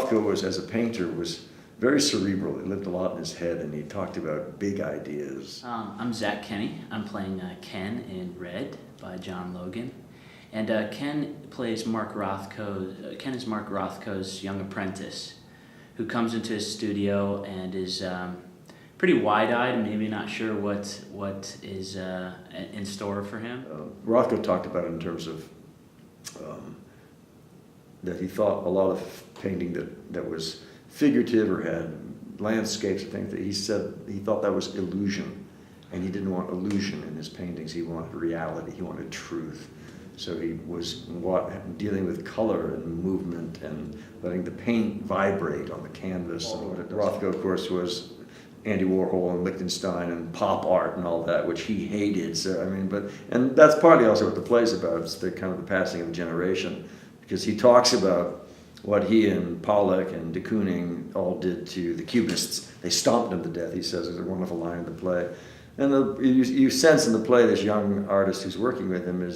Rothko was, as a painter, was very cerebral. He lived a lot in his head, and he talked about big ideas. I'm Zach Kenny. I'm playing Ken in Red by John Logan. And Ken plays Mark Rothko. Ken is Mark Rothko's young apprentice who comes into his studio and is pretty wide-eyed and maybe not sure what is in store for him. Rothko talked about it in terms of that he thought a lot of painting that was figurative or had landscapes and things, that he said he thought that was illusion, and he didn't want illusion in his paintings. He wanted reality. He wanted truth. So he was dealing with color and movement and letting the paint vibrate on the canvas. And Rothko, of course, was Andy Warhol and Lichtenstein and pop art and all that, which he hated. So I mean, and that's partly also what the play's about. It's the kind of the passing of a generation, because he talks about what he and Pollock and de Kooning all did to the Cubists. They stomped them to death, he says. There's a wonderful line in the play. And you sense in the play this young artist who's working with him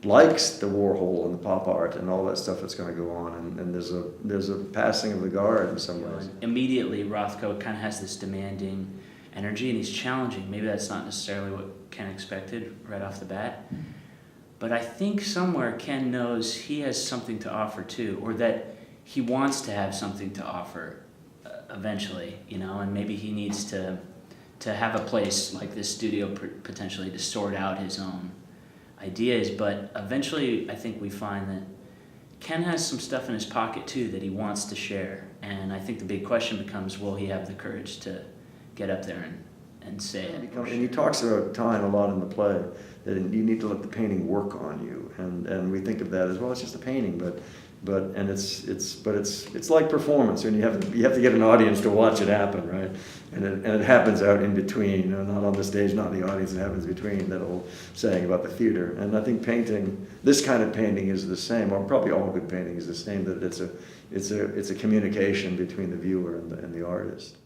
likes the Warhol and the pop art and all that stuff that's going to go on. And there's a passing of the guard in some ways. Immediately, Rothko kind of has this demanding energy, and he's challenging. Maybe that's not necessarily what Ken expected right off the bat. But I think somewhere Ken knows he has something to offer too, or that he wants to have something to offer eventually, and maybe he needs to have a place like this studio potentially to sort out his own ideas. But eventually I think we find that Ken has some stuff in his pocket too that he wants to share. And I think the big question becomes, will he have the courage to get up there and say it? And he talks about time a lot in the play, that you need to let the painting work on you, and we think of that as, well, it's just a painting, but it's like performance, and you have to get an audience to watch it happen, right? And it happens out in between, not on the stage, not in the audience. It happens between, that old saying about the theater. And I think painting, this kind of painting, is the same, or probably all good painting is the same. That it's a communication between the viewer and the artist.